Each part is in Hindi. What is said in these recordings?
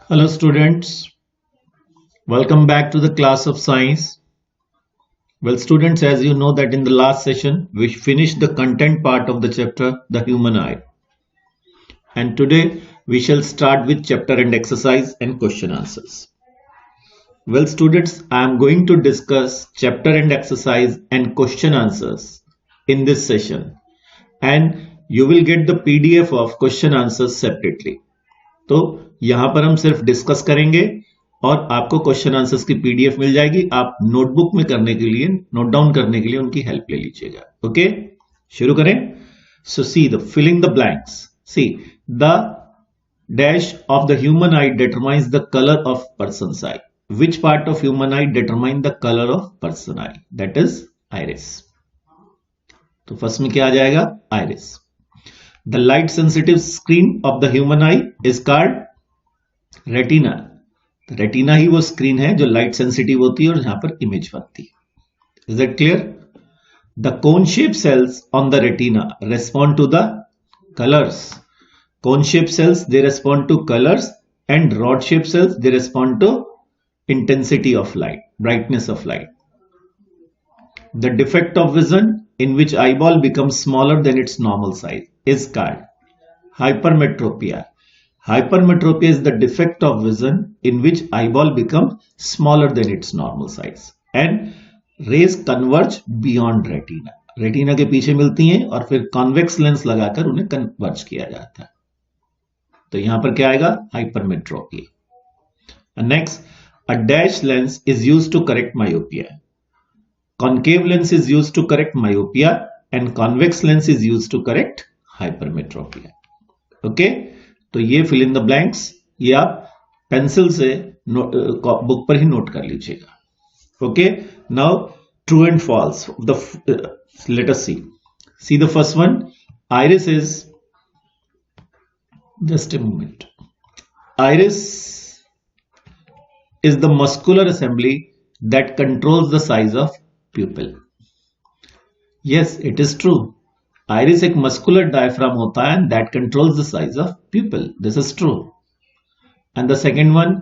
Hello students, welcome back to the class of science. Well students, as you know that in the last session we finished the content part of the chapter The Human Eye, and today we shall start with chapter and exercise and question answers. Well students, I am going to discuss chapter and exercise and question answers in this session, and you will get the PDF of question answers separately. तो यहां पर हम सिर्फ डिस्कस करेंगे और आपको क्वेश्चन आंसर्स की पीडीएफ मिल जाएगी। आप नोटबुक में करने के लिए, नोट डाउन करने के लिए उनकी हेल्प ले लीजिएगा। ओके, शुरू करें। So see the filling the blanks. See the dash of the human eye determines the colour of person eye. Which part of human eye determine the colour of person eye? That is iris. तो फर्स्ट में क्या आ जाएगा? Iris. The light sensitive screen of the human eye is called retina. Retina ही वो स्क्रीन है जो लाइट सेंसिटिव होती है और यहां पर इमेज बनती है। Is that clear? The cone shaped cells on the retina respond to the colors. Cone shaped cells, they respond to colors, and rod shaped cells, they respond to intensity of light, brightness of light. The defect of vision in which eyeball becomes smaller than its normal size is called hypermetropia. Hypermetropia is the defect of vision in which eyeball becomes smaller than its normal size and rays converge beyond retina. Retina के पीछे मिलती हैं और फिर कॉन्वेक्स लेंस लगाकर उन्हें कन्वर्ज किया जाता है। तो यहां पर क्या आएगा? Hypermetropia. Next, a dash lens is used to correct myopia. Concave lens is used to correct myopia and convex lens is used to correct hypermetropia. Okay, तो ये fill in the blanks ये आप पेंसिल से बुक पर ही नोट कर लीजिएगा। Okay, now true and false. Let us see. See the first one. Iris is, just a moment. Iris is the muscular assembly that controls the size of pupil. Yes, it is true. Iris एक muscular diaphragm होता है and that controls the size of pupil. This is true. And the second one,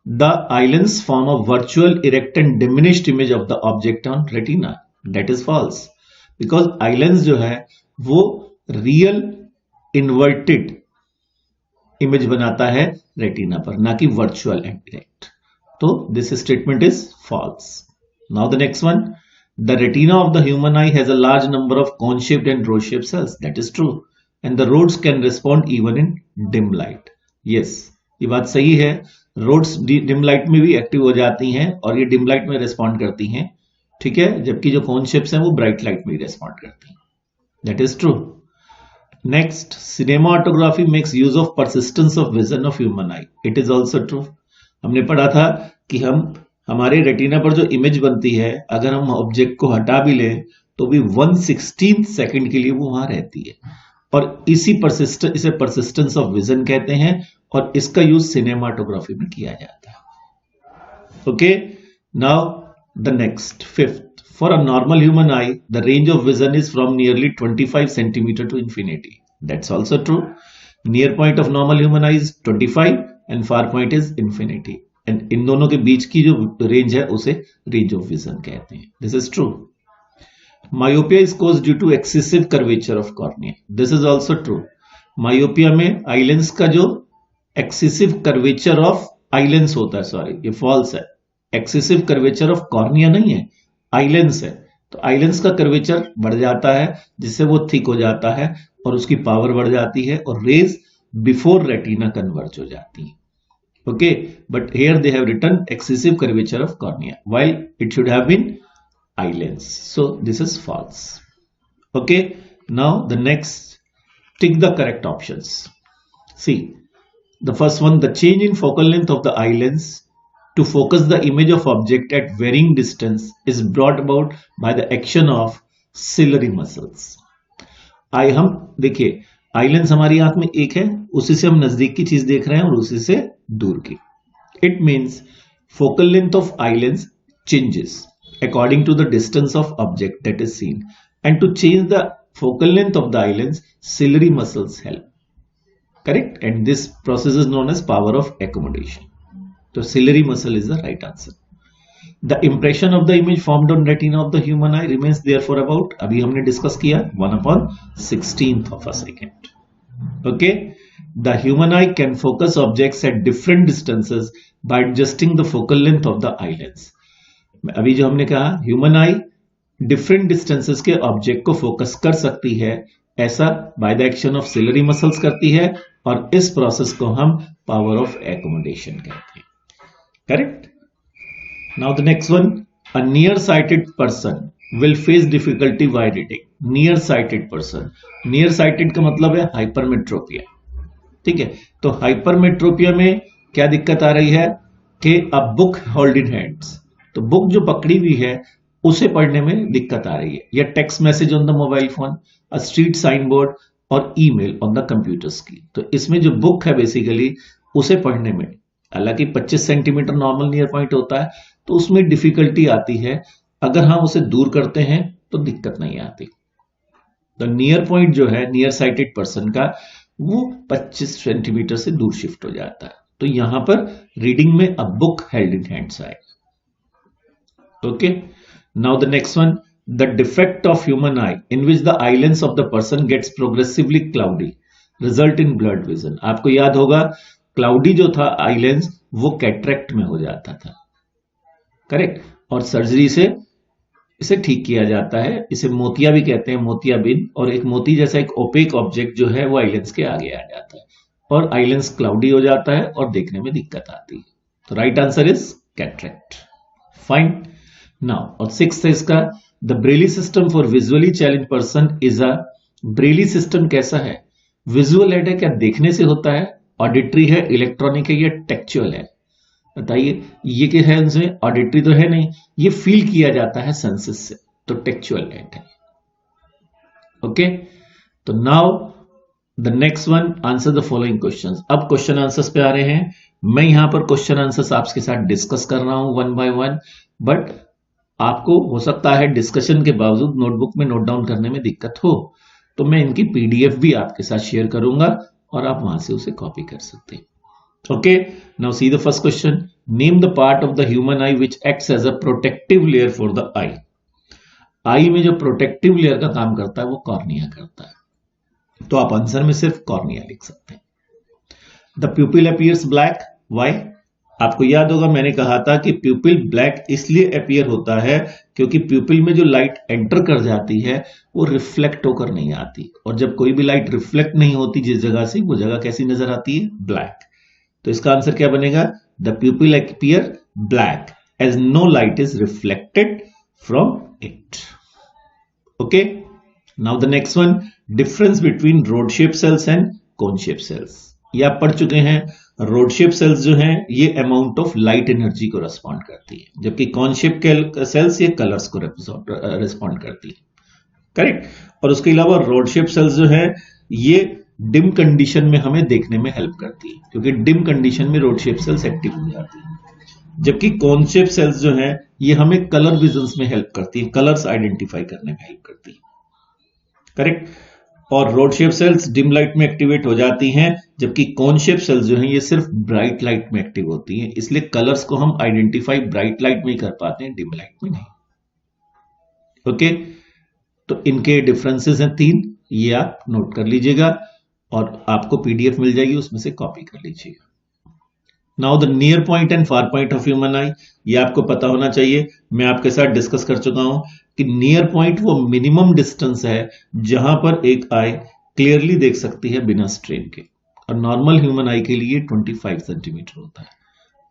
the eyelens form a virtual erect and diminished image of the object on retina. That is false. Because eyelens जो है वो real inverted image बनाता है retina पर, ना कि virtual and erect. तो this statement is false. Now the next one. The retina of the human eye has a large number of cone-shaped and rod-shaped cells. That is true. And the rods can respond even in dim light. Yes, ये बात सही है। रोड्स डिम लाइट में भी एक्टिव हो जाती हैं और ये डिम लाइट में रेस्पॉन्ड करती हैं, ठीक है, जबकि जो कॉन शेप्स हैं वो ब्राइट लाइट में रेस्पॉन्ड करती हैं। That is true. Next, cinematography makes use of persistence of vision of human I. It is also true. हमने पढ़ा था कि हमारे रेटिना पर जो इमेज बनती है, अगर हम ऑब्जेक्ट को हटा भी लें तो भी 1/16 सेकंड के लिए वो वहां रहती है, और इसे परसिस्टेंस ऑफ विजन कहते हैं और इसका यूज सिनेमाटोग्राफी में किया जाता है। Okay, now the next, fifth, for a normal human eye the range of vision is from nearly 25 centimetre to infinity. That's also true. Near point of normal human eye is 25 and far point is infinity, and in दोनों के बीच की जो रेंज है उसे रेंज ऑफ विजन कहते हैं। This is true. Myopia is caused due to excessive curvature of cornea. This is also true. Myopia में आईलेंस का जो एक्सेसिव कर्वेचर ऑफ आईलेंस होता है, सॉरी ये फॉल्स है, एक्सेसिव कर्वेचर ऑफ कॉर्निया नहीं है, आईलेंस है। तो आईलेंस का कर्वेचर बढ़ जाता है जिससे वो थिक हो जाता है और उसकी पावर बढ़ जाती है और रेज बिफोर रेटिना कन्वर्ज हो जाती है। Okay, but here they have written excessive curvature of cornea while it should have been eye lens. So this is false. Okay, now the next, tick the correct options. See, the first one, the change in focal length of the eye lens to focus the image of object at varying distance is brought about by the action of ciliary muscles. हम देखिए, आई लेंस हमारी आंख में एक है, उसी से हम नजदीक की चीज देख रहे हैं और उसी से दूर की। It means focal length of eye lens changes according to the distance of object that is seen, and to change the focal length of the eye lens ciliary muscles help. Correct? And this process is known as power of accommodation. तो ciliary muscle is the right answer. The impression of the image formed on retina of the human eye remains there for about, अभी हमने डिस्कस किया, 1/16th of a second. Okay, the human eye can focus objects at different distances by adjusting the focal length of the eye lens. अभी जो हमने कहा, ह्यूमन आई डिफरेंट डिस्टेंसेस के ऑब्जेक्ट को फोकस कर सकती है, ऐसा by the action of ciliary muscles करती है, और इस प्रोसेस को हम पावर ऑफ एकोमोडेशन कहते हैं. Correct. Now the next one, a near sighted person will face difficulty while reading. Near sighted person, near sighted का मतलब है हाइपरमेट्रोपिया. ठीक है, तो हाइपरमेट्रोपिया में क्या दिक्कत आ रही है कि a book hold in hands, तो बुक जो पकड़ी हुई है उसे पढ़ने में दिक्कत आ रही है, या text message on the mobile phone, a street sign board और email on the computer screen. तो इसमें जो बुक है बेसिकली उसे पढ़ने में, हालांकि 25 सेंटीमीटर नॉर्मल नियर पॉइंट होता है, तो उसमें डिफिकल्टी आती है. अगर हम उसे दूर करते हैं तो दिक्कत नहीं आती. तो नियर पॉइंट जो है नियर साइटेड पर्सन का, वो 25 सेंटीमीटर से दूर शिफ्ट हो जाता है. तो यहां पर रीडिंग में a book held in hands आएगा. Okay, now the next one, the defect of human eye in which the eye lens of the person gets progressively cloudy result in blurred vision. आपको याद होगा क्लाउडी जो था आई लेंस वो कैटरेक्ट में हो जाता था. करेक्ट. और सर्जरी से इसे ठीक किया जाता है. इसे मोतिया भी कहते हैं, मोतियाबिंद. और एक मोती जैसा एक ओपेक ऑब्जेक्ट जो है वो आई लेंस के आगे आ जाता है और आई लेंस क्लाउडी हो जाता है और देखने में दिक्कत आती है. तो right answer is cataract. Fine. Now, और सिक्स्थ है इसका, the Braille system for visually challenge person is a. Braille system कैसा है? विजुअल एड है क्या, देखने से होता है, ऑडिटरी है, इलेक्ट्रॉनिक है, या टेक्चुअल है? बताइए, ये क्या है इनमें? ऑडिटरी तो है नहीं, ये फील किया जाता है सेंसेस से, तो टेक्चुअल एड है. ओके, तो now the next one, answer the following questions. अब क्वेश्चन आंसर्स पे आ रहे हैं. मैं यहां पर क्वेश्चन आंसर्स आपके साथ डिस्कस कर रहा हूं वन बाय वन, बट आपको हो सकता है डिस्कशन के बावजूद नोटबुक में नोट डाउन करने में दिक्कत हो, तो मैं इनकी पीडीएफ भी आपके साथ शेयर करूंगा और आप वहां से उसे कॉपी कर सकते हैं. Okay, now see the first question. Name the part of the human eye which acts as a protective layer for the eye. Eye में जो प्रोटेक्टिव लेयर का काम करता है वो कॉर्निया करता है, तो आप आंसर में सिर्फ कॉर्निया लिख सकते हैं. The प्यूपिल appears black, why? आपको याद होगा मैंने कहा था कि प्यूपिल ब्लैक इसलिए अपीयर होता है क्योंकि प्यूपिल में जो लाइट एंटर कर जाती है वो रिफ्लेक्ट होकर नहीं आती, और जब कोई भी लाइट रिफ्लेक्ट नहीं होती जिस जगह से, वो जगह कैसी नजर आती है? ब्लैक. तो इसका आंसर क्या बनेगा? The pupil appear black as no light is reflected from it. Okay, now the next one, difference between rod shape cells and cone shape cells. ये आप पढ़ चुके हैं. रोड शेप सेल्स जो हैं ये अमाउंट ऑफ लाइट एनर्जी को रिस्पॉन्ड करती है, जबकि कॉन शेप के सेल्स ये कलर्स को रिस्पॉन्ड करती है. करेक्ट. और उसके अलावा रोड शेप सेल्स जो है ये डिम कंडीशन में हमें देखने में हेल्प करती है, क्योंकि डिम कंडीशन में रोड शेप सेल्स एक्टिव हो जाती है, जबकि कॉन शेप सेल्स जो है ये हमें कलर विजन्स में हेल्प करती है, कलर्स आइडेंटिफाई करने में हेल्प करती है. करेक्ट. और road shape sales dim light में एक्टिवेट हो जाती हैं, जबकि कोन शेप सेल्स जो हैं ये सिर्फ ब्राइट लाइट में एक्टिव होती हैं. इसलिए कलर्स को हम आइडेंटिफाई ब्राइट लाइट में ही कर पाते हैं, डिम लाइट में नहीं. ओके, तो इनके डिफरेंसेस हैं 3, ये आप नोट कर लीजिएगा और आपको पीडीएफ मिल जाएगी, उसमें से कॉपी कर लीजिएगा. Now the near point and far point of human आई, ये आपको पता होना चाहिए. मैं आपके साथ डिस्कस कर चुका हूं कि नियर पॉइंट वो मिनिमम डिस्टेंस है जहां पर एक आई क्लियरली देख सकती है बिना स्ट्रेन के, और नॉर्मल ह्यूमन आई के लिए 25 सेंटीमीटर होता है.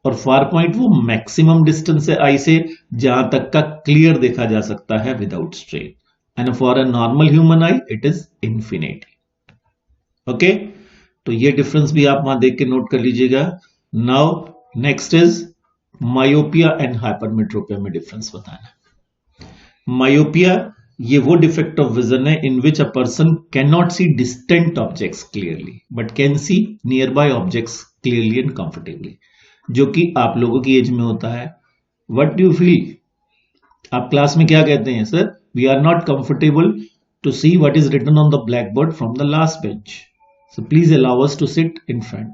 और फार पॉइंट वो मैक्सिमम डिस्टेंस है आई से जहां तक का क्लियर देखा जा सकता है without strain, and for a normal human I it is infinity. Okay, तो ये डिफरेंस भी आप वहां देख के नोट कर लीजिएगा. Now next is myopia and hypermetropia में डिफरेंस बताना. मायोपिया ये वो डिफेक्ट ऑफ विजन है in which a person can not see distant objects clearly but can see near by objects clearly and comfortably, जो कि आप लोगों की एज में होता है. What do you feel? आप क्लास में क्या कहते हैं? Sir, we are not comfortable to see what is written on the black board from the last bench, so please allow us to sit in front.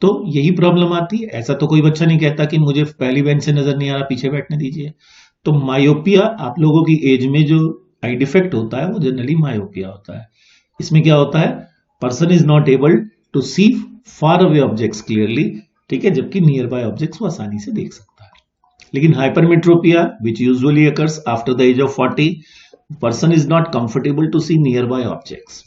तो यही प्रॉब्लम आती है। ऐसा तो कोई बच्चा नहीं कहता कि मुझे पहली बेंच से नजर नहीं आ रहा, पीछे बैठने दीजिए। तो मायोपिया आप लोगों की एज में जो आई डिफेक्ट होता है वो जनरली मायोपिया होता है। इसमें क्या होता है, person is not able to see far away objects clearly, ठीक है, जबकि नियर बाय ऑब्जेक्ट्स वो आसानी से देख सकता है। लेकिन hypermetropia which usually occurs after the age of 40, person is not comfortable to see near by objects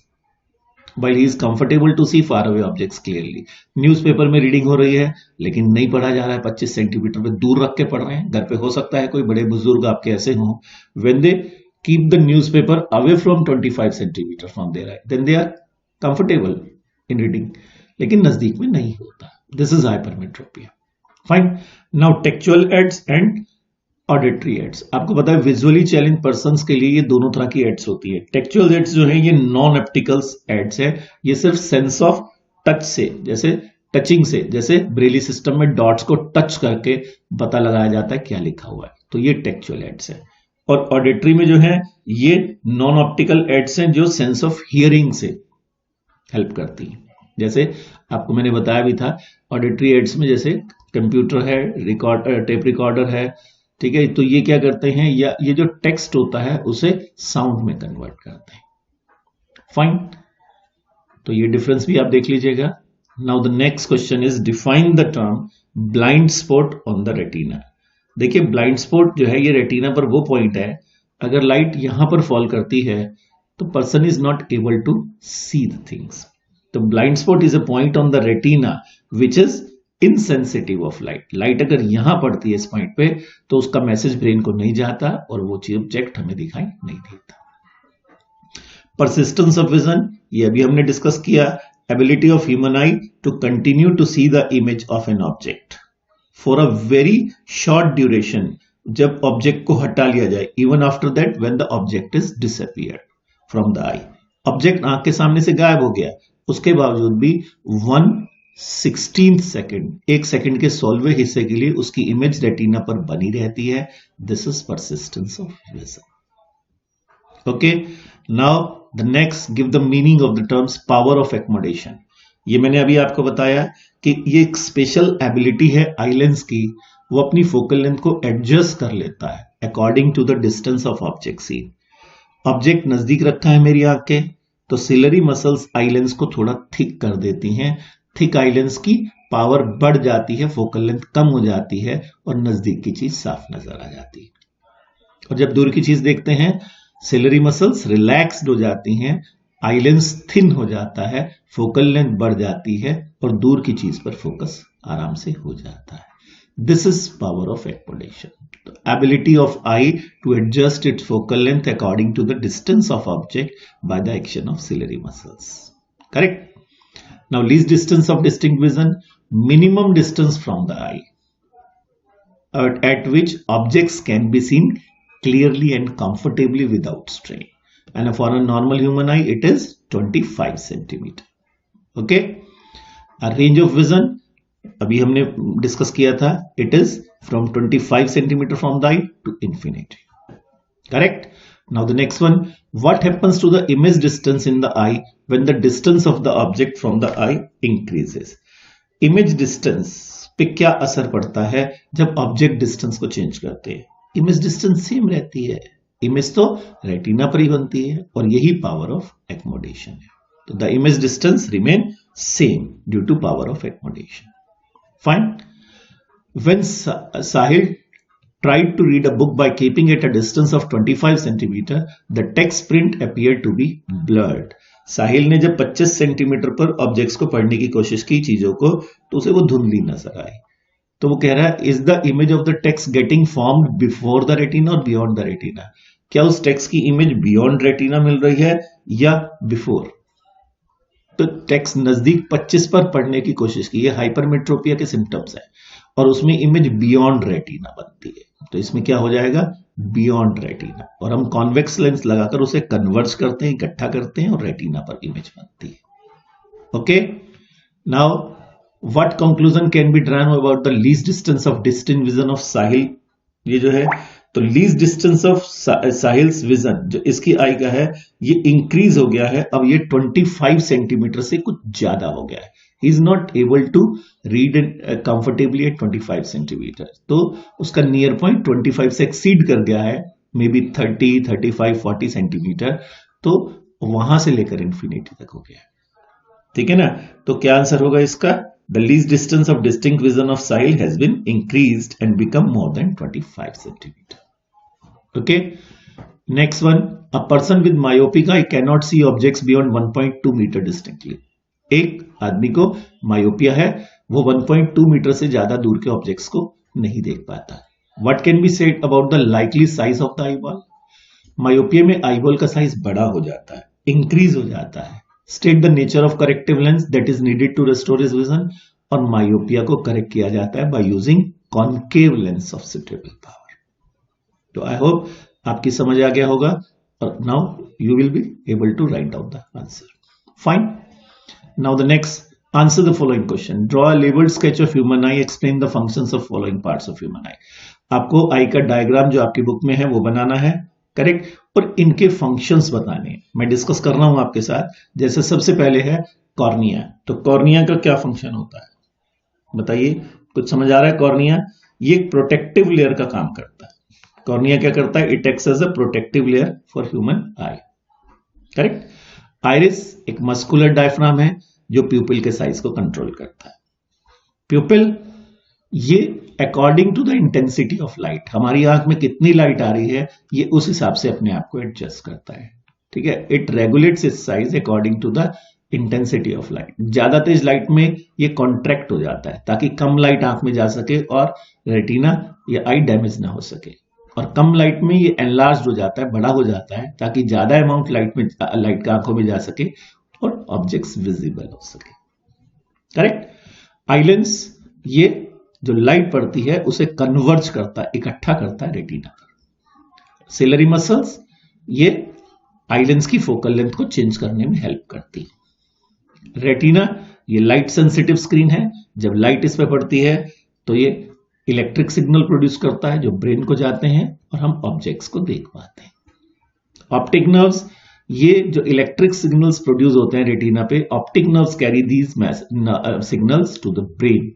while he is comfortable to see far away objects clearly। Newspaper में रीडिंग हो रही है लेकिन नहीं पढ़ा जा रहा है, 25 सेंटीमीटर पे दूर रख के पढ़ रहे हैं। घर पे हो सकता है कोई बड़े बुजुर्ग आपके ऐसे हों, when they keep the newspaper away from 25 centimeter from their eye, then they are comfortable in reading, लेकिन नजदीक में नहीं होता। This is hypermetropia। Fine। Now textual aids and auditory aids. आपको पता है विजुअली चैलेंज पर्संस के लिए ये दोनों तरह की एड्स होती है। टेक्चुअल एड्स जो है ये नॉन ऑप्टिकल्स एड्स है, ये सिर्फ सेंस ऑफ टच से, जैसे टचिंग से, जैसे ब्रेली सिस्टम में डॉट्स को टच करके पता लगाया जाता है क्या लिखा हुआ है, तो ये टेक्चुअल एड्स है। और ऑडिटरी में जो है ये नॉन ऑप्टिकल एड्स हैं जो सेंस ऑफ हियरिंग से हेल्प करती है। जैसे आपको मैंने बताया भी था ऑडिटरी एड्स में, जैसे कंप्यूटर है, टेप रिकॉर्डर है, ठीक है, तो ये क्या करते हैं, या ये जो टेक्स्ट होता है उसे साउंड में कन्वर्ट करते हैं। फाइन, तो ये डिफरेंस भी आप देख लीजिएगा। Now the next question is define the term blind spot on the retina. देखिए ब्लाइंड स्पॉट जो है ये रेटिना पर वो पॉइंट है, अगर लाइट यहां पर फॉल करती है तो person is not able to see the things. तो blind spot is a point on the retina which is insensitive of light. Light अगर यहां पड़ती है इस पॉइंट पे तो उसका मैसेज ब्रेन को नहीं जाता और वो चीज ऑब्जेक्ट हमें दिखाई नहीं देता। परसिस्टेंस ऑफ विजन, ये अभी हमने डिस्कस किया। Ability of human eye to continue to see the image of an object for a very short duration, जब ऑब्जेक्ट को हटा लिया जाए, even after that when the object is disappeared from the eye. Object आंख के सामने से गायब हो गया, उसके बावजूद भी 1/16 सेकेंड, 1 सेकेंड के 16वें हिस्से के लिए उसकी इमेज रेटिना पर बनी रहती है। This is persistence of vision. Okay, now the next, give the meaning of the terms power of accommodation. ये मैंने अभी आपको बताया कि ये एक स्पेशल एबिलिटी है आई लेंस की, वो अपनी फोकल लेंथ को एडजस्ट कर लेता है according to the distance of object seen. Object नजदीक रखा है मेरी आंख के, तो सिलरी मसल्स आई लेंस को थोड़ा थिक कर देती हैं। थिक आई लेंस की पावर बढ़ जाती है, फोकल लेंथ कम हो जाती है और नजदीक की चीज साफ नजर आ जाती है। और जब दूर की चीज देखते हैं सिलरी मसल्स रिलैक्स्ड हो जाती हैं, आई लेंस थिन हो जाता है, फोकल लेंथ बढ़ जाती है और दूर की चीज पर फोकस आराम से हो जाता है। This is power of accommodation, ability of eye to adjust its focal length according to the distance of object by the action of ciliary muscles. Correct? Now least distance of distinct vision, minimum distance from the eye at which objects can be seen clearly and comfortably without strain, and for a normal human eye it is 25 centimeter. Okay, a range of vision अभी हमने डिस्कस किया था, it is from 25 centimetre from the eye to infinity. Correct? Now the next one, what happens to the image distance in the eye when the distance of the object from the eye increases. Image distance पे क्या असर पड़ता है जब ऑब्जेक्ट डिस्टेंस को चेंज करते हैं? इमेज डिस्टेंस सेम रहती है, इमेज तो रेटिना पर ही बनती है और यही पावर ऑफ एक्मोडेशन है। तो the image distance remain same due to power of accommodation. Fine. When Sahil tried to read a book by keeping it a distance of 25 centimeter, the text print appeared to be blurred. साहिल ने जब 25 सेंटीमीटर पर ऑब्जेक्ट्स को पढ़ने की कोशिश की चीजों को, तो उसे वो धुंधली नजर आई। तो वो कह रहा है, is the image of the text getting formed before the retina और बियॉन्ड द रेटिना? क्या उस टेक्स्ट की इमेज बियॉन्ड रेटिना मिल रही है या बिफोर? तो टेक्स्ट नजदीक 25 पर पढ़ने की कोशिश की, ये हाइपरमेट्रोपिया के सिम्टम्स हैं और उसमें इमेज बियॉन्ड रेटिना बनती है। तो इसमें क्या हो जाएगा? बियॉन्ड रेटिना, और हम कॉन्वेक्स लेंस लगाकर उसे कन्वर्ज करते हैं, इकट्ठा करते हैं और रेटिना पर इमेज बनती है। Okay, now what conclusion can be drawn about the least distance of distinct vision of Sahil? ये जो है, तो least distance of Sahil's vision जो इसकी आई का है, ये इंक्रीज हो गया है, अब ये 25 सेंटीमीटर से कुछ ज्यादा हो गया है। He is not able to read comfortably at 25 centimetre, तो उसका नियर पॉइंट 25 से एक्सीड कर गया है, मे बी 30, 35, 40 सेंटीमीटर, तो वहां से लेकर इंफिनिटी तक हो गया। ठीक है ना, तो क्या आंसर होगा इसका? The least distance of distinct vision of Sahil has been increased and become more than 25 centimetre. Okay, next one, a person with myopic eye can not see objects beyond 1.2 metre distinctly. एक आदमी को मायोपिया है, वो 1.2 मीटर से ज्यादा दूर के ऑब्जेक्ट्स को नहीं देख पाता। What can be said about the likely size of the eyeball? Myopia में आईबॉल का साइज बड़ा हो जाता है, इंक्रीज हो जाता है। State the nature of corrective lens that is needed to restore his vision. और मायोपिया को करेक्ट किया जाता है by using concave lens of suitable power. तो आई होप आपकी समझ आ गया होगा, और now you will be able to write down the answer. Fine, now the next, answer the following question. Draw a labeled sketch of human eye. Explain the functions of following parts of human eye. आपको आई का डायग्राम जो आपकी बुक में है वो बनाना है, करेक्ट, और इनके फंक्शंस बताने हैं। मैं डिस्कस कर रहा हूं आपके साथ। जैसे सबसे पहले है कॉर्निया, तो कॉर्निया का क्या फंक्शन होता है बताइए, कुछ समझ आ रहा है? कॉर्निया ये प्रोटेक्टिव लेयर का काम करता है। कॉर्निया क्या करता है? It acts as a protective layer for human eye, correct. Iris एक मस्कुलर डायफ्राम है जो प्यूपिल के साइज को कंट्रोल करता है। प्यूपिल ये according to the intensity of light, हमारी आंख में कितनी लाइट आ रही है ये उस हिसाब से अपने आप को एडजस्ट करता है। ठीक है, it regulates its size according to the intensity of light. ज्यादा तेज लाइट में ये कॉन्ट्रैक्ट हो जाता है ताकि कम लाइट आंख में जा सके और रेटिना या आई डैमेज ना हो सके, और कम लाइट में ये एनलार्ज हो जाता है, बड़ा हो जाता है ताकि ज्यादा अमाउंट लाइट का आंखों में जा सके और ऑब्जेक्ट्स विजिबल हो सके, करेक्ट। आइलेंस ये जो लाइट पड़ती है उसे कन्वर्ज करता है, इकट्ठा करता है रेटिना पर। सिलरी मसल्स ये आइलेंस की फोकल लेंथ को चेंज करने में हेल्प करती है। रेटिना ये लाइट सेंसिटिव स्क्रीन है, जब लाइट इस पर पड़ती है तो ये इलेक्ट्रिक सिग्नल प्रोड्यूस करता है जो ब्रेन को जाते हैं और हम ऑब्जेक्ट्स को देख पाते हैं। ऑप्टिक नर्व्स ये जो इलेक्ट्रिक सिग्नल्स प्रोड्यूस होते हैं रेटिना पे, optic nerves carry these signals to the brain,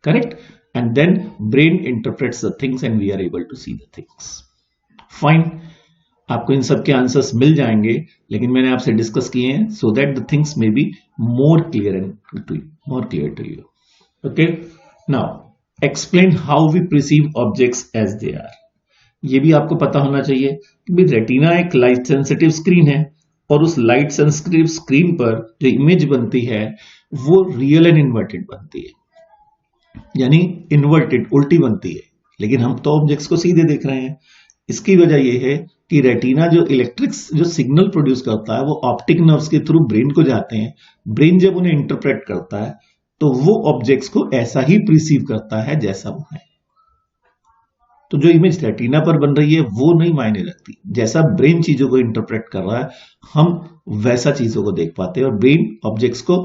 correct, and then brain interprets the things and we are able to see the things. Fine, आपको इन सब के आंसर्स मिल जाएंगे, लेकिन मैंने आपसे डिस्कस किए हैं so that the things may be more clear to you. Okay, now explain how we perceive objects as they are. ये भी आपको पता होना चाहिए कि रेटिना एक लाइट सेंसिटिव स्क्रीन है और उस लाइट सेंसिटिव स्क्रीन पर जो इमेज बनती है वो रियल एंड इन्वर्टेड बनती है, यानी इन्वर्टेड उल्टी बनती है, लेकिन हम तो ऑब्जेक्ट्स को सीधे देख रहे हैं। इसकी वजह यह है कि रेटिना जो इलेक्ट्रिक जो सिग्नल प्रोड्यूस करता है वो ऑप्टिक नर्व्स के थ्रू ब्रेन को जाते हैं। ब्रेन जब उन्हें इंटरप्रेट करता है तो वो ऑब्जेक्ट्स को ऐसा ही प्रिसीव करता है जैसा वो है। तो जो इमेज रेटिना पर बन रही है वो नहीं मायने रखती, जैसा ब्रेन चीजों को इंटरप्रेट कर रहा है हम वैसा चीजों को देख पाते हैं। और ब्रेन ऑब्जेक्ट्स को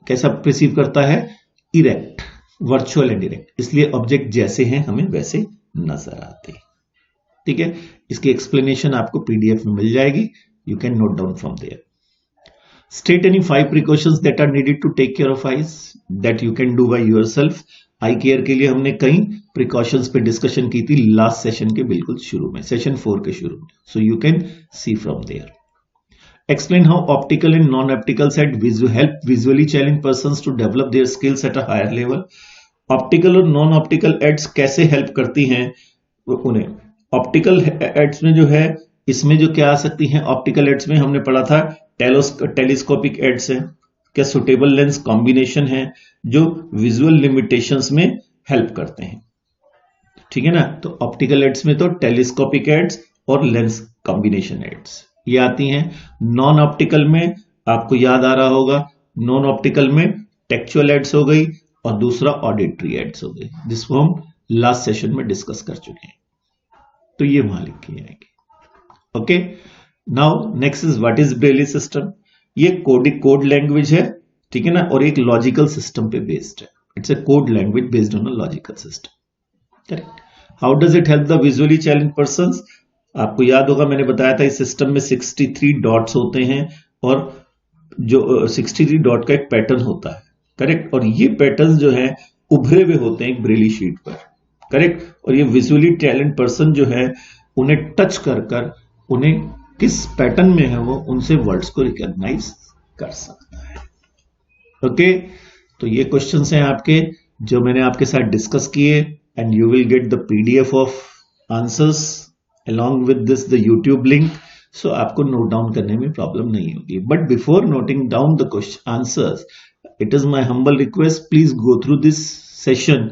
कैसा प्रिसीव करता है? इरेक्ट, वर्चुअल एंड इरेक्ट, इसलिए ऑब्जेक्ट जैसे हैं हमें वैसे नजर आते हैं। ठीक है, इसकी एक्सप्लेनेशन आपको पीडीएफ में मिल जाएगी, you can note down from there. State any 5 precautions that are needed to take care of eyes that you can do by yourself. Eye care के लिए हमने कई प्रिकॉशंस पे डिस्कशन की थी लास्ट सेशन के बिल्कुल शुरू में, सेशन 4 के शुरू में, so you can see from there. Explain how optical and non optical set help visually challenge persons to develop their skills at a higher level. Optical और नॉन ऑप्टिकल एड्स कैसे हेल्प करती हैं उन्हें? ऑप्टिकल एड्स में जो है, इसमें जो क्या आ सकती हैं ऑप्टिकल एड्स में, हमने पढ़ा था टेलीस्कोपिक एड्स है, क्या सुटेबल लेंस कॉम्बिनेशन है जो विजुअल लिमिटेशंस में हेल्प करते हैं। ठीक है ना, तो ऑप्टिकल एड्स में तो टेलीस्कोपिक एड्स और लेंस कॉम्बिनेशन एड्स ये आती हैं। नॉन ऑप्टिकल में आपको याद आ रहा होगा, नॉन ऑप्टिकल में टेक्चुअल एड्स हो गई और दूसरा ऑडिटरी एड्स हो गई, जिसको हम लास्ट सेशन में डिस्कस कर चुके हैं, तो ये वहां लिखी जाएगी। Okay, now next is what is Braille system. ये कोड लैंग्वेज है, ठीक है ना, और एक लॉजिकल सिस्टम पे बेस्ड है। It's a code language based on a logical system, correct. How does it help the visually challenge persons? आपको याद होगा मैंने बताया था इस सिस्टम में 63 डॉट्स होते हैं और जो 63 डॉट का एक पैटर्न होता है, करेक्ट। और ये पैटर्न्स जो है उभरे हुए होते हैं एक ब्रेली शीट पर, करेक्ट। और ये विजुअली टैलेंट पर्सन जो है उन्हें टच कर कर उन्हें किस पैटर्न में है वो उनसे वर्ड्स को रिकॉग्नाइज कर सकता है। ओके, तो ये क्वेश्चंस हैं आपके जो मैंने आपके साथ डिस्कस किए, and you will get the PDF of answers along with this the YouTube link, so आपको नोट डाउन करने में प्रॉब्लम नहीं होगी। But before noting down the question answers, it is my humble request, please go through this session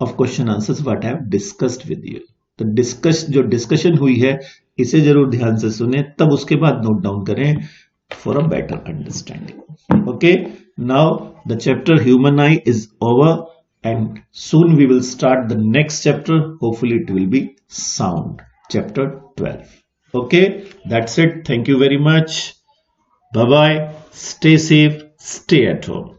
of question answers what I have discussed with you. तो जो डिस्कशन हुई है इसे जरूर ध्यान से सुने, तब उसके बाद नोट डाउन करें for a better understanding. Okay, now the chapter human eye is over and soon we will start the next chapter. Hopefully it will be sound, chapter 12. Okay, that's it. Thank you very much. Bye bye. Stay safe, stay at home.